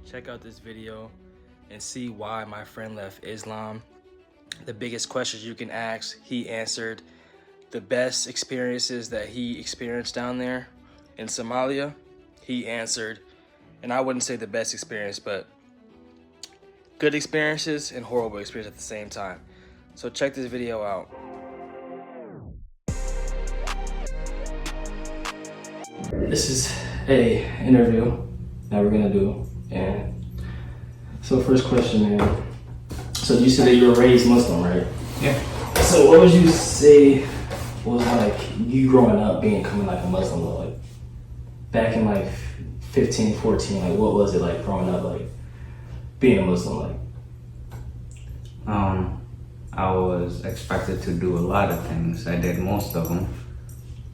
Check out this video and see why my friend left Islam. The biggest questions you can ask, he answered. The best experiences that he experienced down there in Somalia, he answered. And I wouldn't say the best experience, but good experiences and horrible experience at the same time. So check this video out. This is a interview that we're gonna do. And so first question, man. So you said that you were raised Muslim, right? Yeah. So what would you say was like you growing up becoming like a Muslim, like back in like 15, 14, like what was it like growing up, like being a Muslim, like? I was expected to do a lot of things. I did most of them.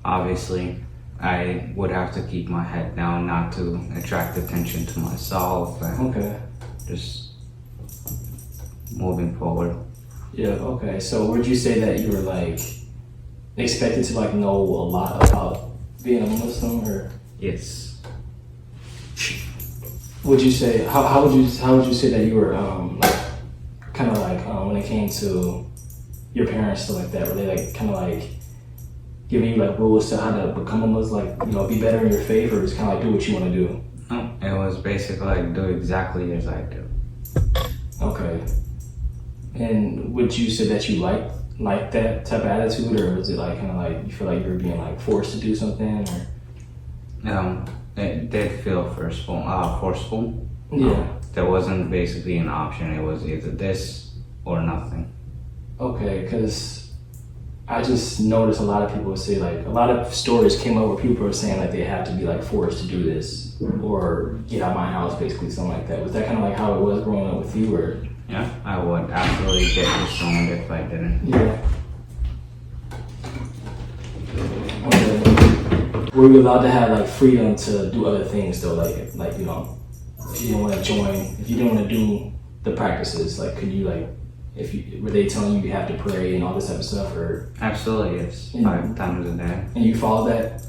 Obviously, I would have to keep my head down not to attract attention to myself and just moving forward. Yeah, okay. So would you say that you were like expected to like know a lot about being a Muslim, or? Yes. Would you say how would you say that you were like kind of like when it came to your parents, stuff like that? Were they like kind of like giving you like rules to how to become a Muslim, like, you know, be better in your faith, or just kind of like do what you want to do? No, it was basically like do exactly as I do. Okay. And would you say that you like that type of attitude, or was it like kind of like you feel like you were being like forced to do something, or? It did feel forceful. Yeah. There wasn't basically an option. It was either this or nothing. Okay, because I just noticed a lot of people say, like, a lot of stories came up where people were saying like they have to be like forced to do this or get out of my house, basically, something like that. Was that kind of like how it was growing up with you, or? Yeah, I would absolutely get disowned if I didn't. Yeah. Okay. Were you allowed to have like freedom to do other things though, like you know, if you didn't want to join, if you didn't want to do the practices, like could you like, were they telling you have to pray and all this type of stuff, or? Absolutely, yes. 5 times a day. And you followed that?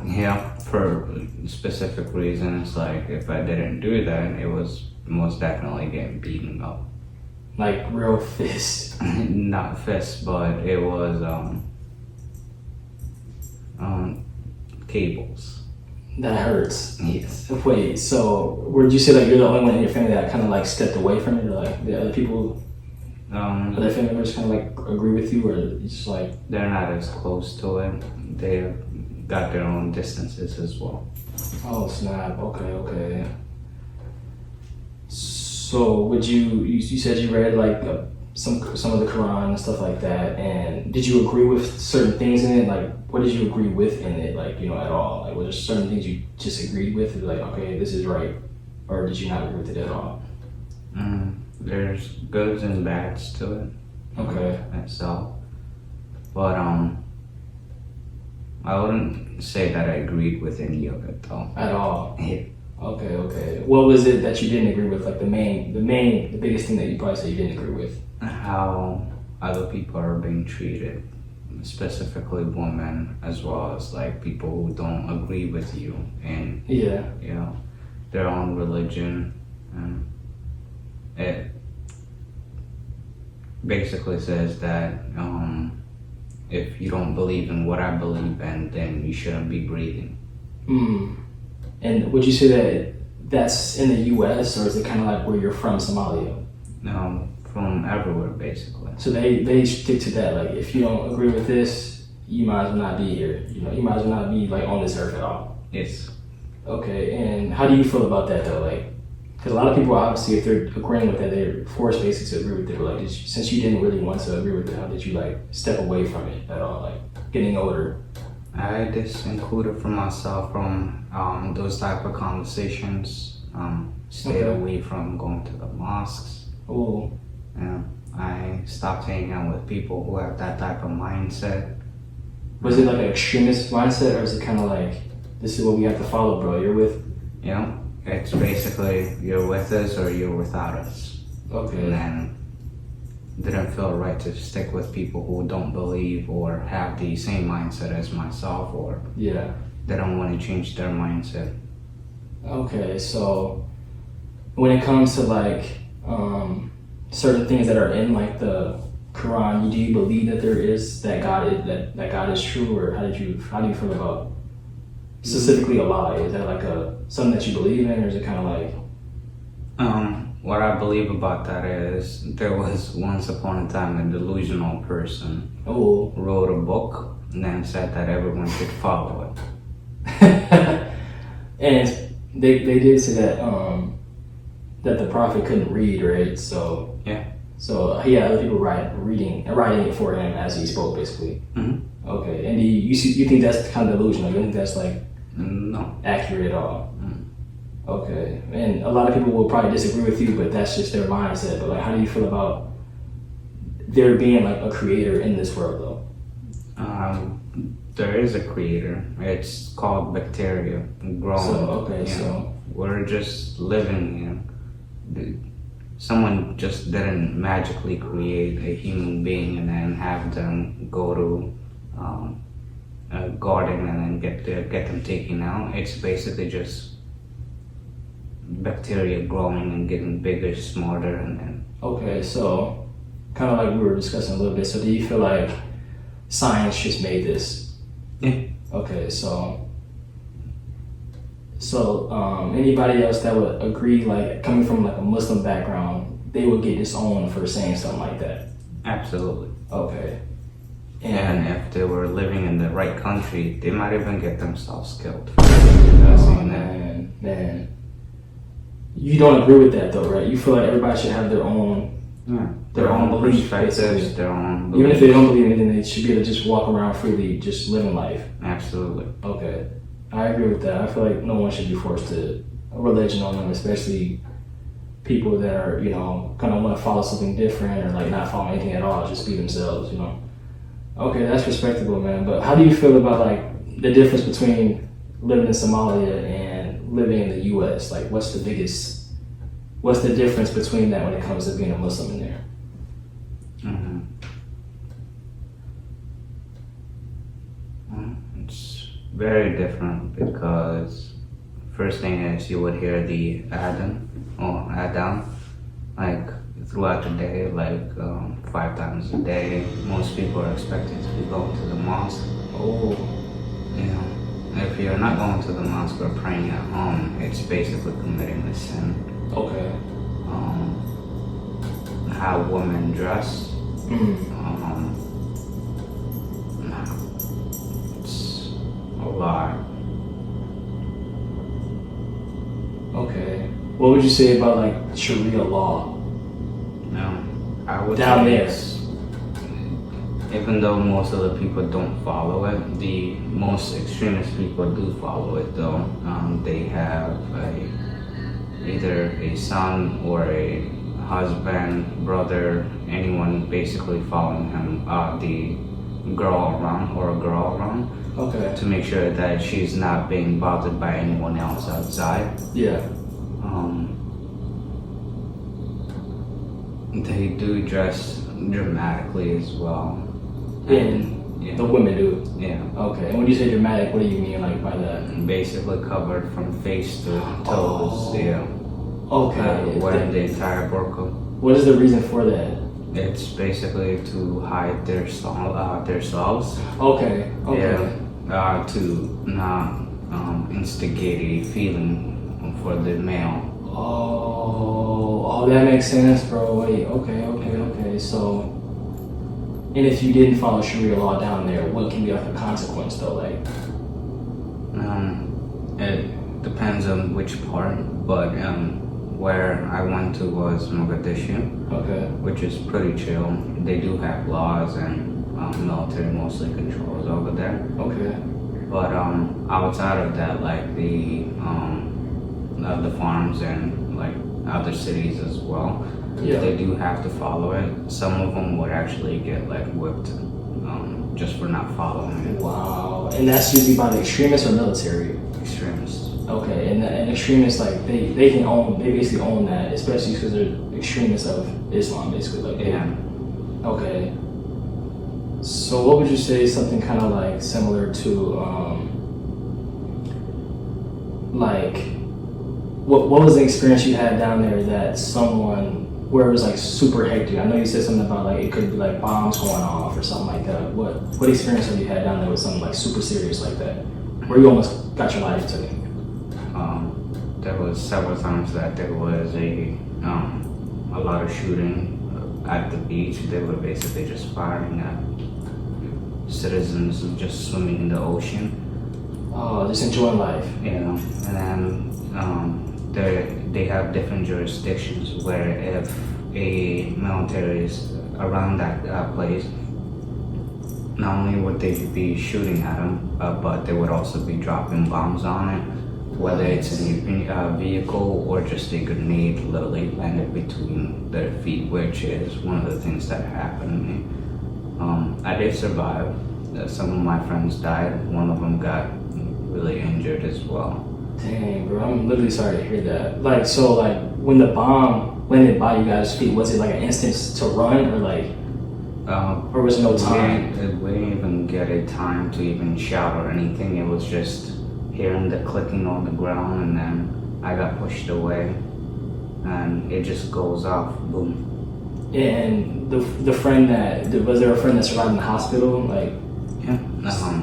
Yeah, for specific reasons. Like if I didn't do that, it was most definitely getting beaten up. Like real fists? Not fists, but it was cables. That hurts. Yes. Wait, so would you say like you're the only one in your family that kind of like stepped away from it, or like the other people, other family members kind of like agree with you, or it's just like? They're not as close to it. They've got their own distances as well. Oh snap! Okay. So would you said you read like some of the Quran and stuff like that, and did you agree with certain things in it? Like, what did you agree with in it? Like, you know, at all? Like, were there certain things you disagreed with? Like, okay, this is right, or did you not agree with it at all? There's goods and bads to it. Okay. Itself, but I wouldn't say that I agreed with any of it though. At all? Yeah. Okay. What was it that you didn't agree with? Like the biggest thing that you probably say you didn't agree with? How other people are being treated, specifically women, as well as like people who don't agree with you and you know, their own religion, and it basically says that if you don't believe in what I believe in, then you shouldn't be breathing. And would you say that that's in the U.S., or is it kind of like where you're from, Somalia? From everywhere, basically. So they stick to that. Like, if you don't agree with this, you might as well not be here. You know, you might as well not be like on this earth at all. Yes. Okay. And how do you feel about that though? Like, because a lot of people obviously, if they're agreeing with that, they're forced basically to agree with it. But like, since you didn't really want to agree with it, how did you like step away from it at all? Like, getting older. I just included for myself from those type of conversations. Stayed away from going to the mosques. Oh. Yeah, I stopped hanging out with people who have that type of mindset. Was it like an extremist mindset, or is it kind of like, this is what we have to follow, bro? You're with? You know, it's basically you're with us or you're without us. Okay. And then didn't feel right to stick with people who don't believe or have the same mindset as myself, or they don't want to change their mindset. Okay, so when it comes to like certain things that are in like the Quran, do you believe that there is that God is true, or how do you feel about specifically Allah? Is that like something that you believe in, or is it kind of like? What I believe about that is there was once upon a time a delusional person who wrote a book and then said that everyone should follow it. And they did say that that the prophet couldn't read, right? So yeah. So he had other people writing it for him as he spoke, basically. Mm-hmm. Okay, and you think that's kind of delusional? You don't think that's like no accurate at all? Okay, and a lot of people will probably disagree with you, but that's just their mindset. But like, how do you feel about there being like a creator in this world, though? There is a creator. It's called bacteria growing. So we're just living here. Someone just didn't magically create a human being and then have them go to a garden and then get them taken out. It's basically just bacteria growing and getting bigger, smarter, and then. Okay, so kind of like we were discussing a little bit. So do you feel like science just made this? Yeah. Okay, so anybody else that would agree, like coming from like a Muslim background, they would get disowned for saying something like that? Absolutely. Okay. And if they were living in the right country, they might even get themselves killed. Man. You don't agree with that though, right? You feel like everybody should have their own beliefs, perspectives, their own beliefs. Even if they don't believe in anything, they should be able to just walk around freely, just living life. Absolutely. Okay. I agree with that. I feel like no one should be forced to a religion on them, especially people that are, kind of want to follow something different or like not follow anything at all, just be themselves, Okay, that's respectable, man. But how do you feel about like the difference between living in Somalia and living in the U.S.? Like, what's the difference between that when it comes to being a Muslim in there? Mm-hmm. It's very different because first thing is you would hear the adhan, like throughout the day, like 5 times a day. Most people are expected to be going to the mosque. If you're not going to the mosque or praying at home, it's basically committing a sin. Okay. How women dress. It's a lot. Okay. What would you say about like Sharia law? I would down there. Even though most of the people don't follow it, the most extremist people do follow it though. They have either a son or a husband, brother, anyone basically following him, the girl around. Okay. To make sure that she's not being bothered by anyone else outside. Yeah. They do dress dramatically as well. Yeah. The women do? Yeah. Okay. And when you say dramatic, what do you mean like by that? Basically covered from face to toes. Yeah. Okay. Wearing the entire burqa. What is the reason for that? It's basically to hide their selves. Okay. Yeah. To not instigate a feeling for the male. Oh, that makes sense, bro. Wait. Okay. So, and if you didn't follow Sharia law down there, what can be like a consequence though? Like, it depends on which part, but where I went to was Mogadishu. Okay. Which is pretty chill. They do have laws and military mostly controls over there. Okay. But outside of that, like the farms and like other cities as well. Yeah. They do have to follow it. Some of them would actually get like whipped just for not following it. Wow. And that's usually by the extremists or military? Extremists. Okay, and extremists, like they basically own that, especially because they're extremists of Islam, basically. Like, yeah. Okay. So what would you say is something kind of like similar to like what was the experience you had down there that where it was like super hectic? I know you said something about like it could be like bombs going off or something like that. What experience have you had down there with something like super serious like that, where you almost got your life taken? There was several times that there was a lot of shooting at the beach. They were basically just firing at citizens just swimming in the ocean. Oh, just enjoying life. You know, and then they have different jurisdictions where if a military is around that place, not only would they be shooting at them, but they would also be dropping bombs on it, whether it's in a vehicle or just a grenade literally landed between their feet, which is one of the things that happened to me. I did survive. Some of my friends died. One of them got really injured as well. Dang, bro, I'm literally sorry to hear that. Like, so like when the bomb landed by you guys' feet, was it like an instant to run or like, or was no time? We didn't even get a time to even shout or anything. It was just hearing the clicking on the ground, and then I got pushed away, and it just goes off, boom. And the friend was there a friend that survived in the hospital? Like, yeah.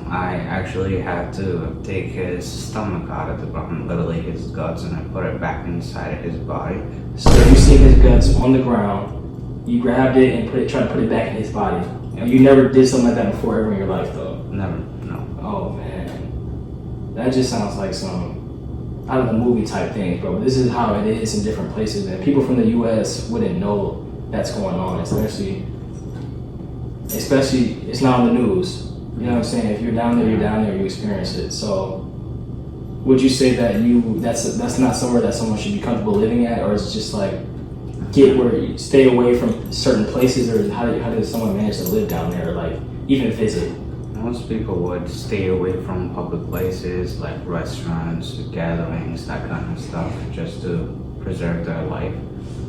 I actually had to take his stomach out of the ground, literally his guts, and I put it back inside of his body. So you see his guts on the ground, you grabbed it and tried to put it back in his body. Yep. You never did something like that before ever in your life, though? Never, no. Oh man, that just sounds like some out of the movie type thing, bro. But this is how it is in different places, and people from the U.S. wouldn't know that's going on, especially it's not on the news. You know what I'm saying? If you're down there, you experience it. So, would you say that that's not somewhere that someone should be comfortable living at, or is it just like stay away from certain places, or how does someone manage to live down there, or like even visit? Most people would stay away from public places like restaurants, gatherings, that kind of stuff, just to preserve their life.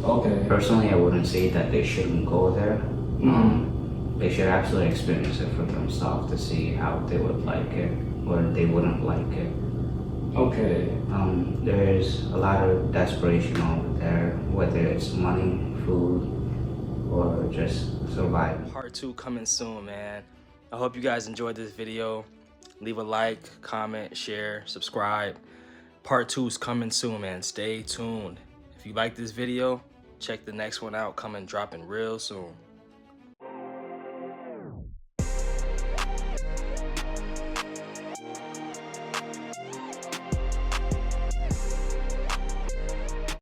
Okay. Personally, I wouldn't say that they shouldn't go there. They should actually experience it for themselves to see how they would like it or they wouldn't like it. Okay. There's a lot of desperation over there, whether it's money, food, or just survival. Part 2 coming soon, man. I hope you guys enjoyed this video. Leave a like, comment, share, subscribe. Part 2 is coming soon, man. Stay tuned. If you like this video, check the next one out, dropping real soon.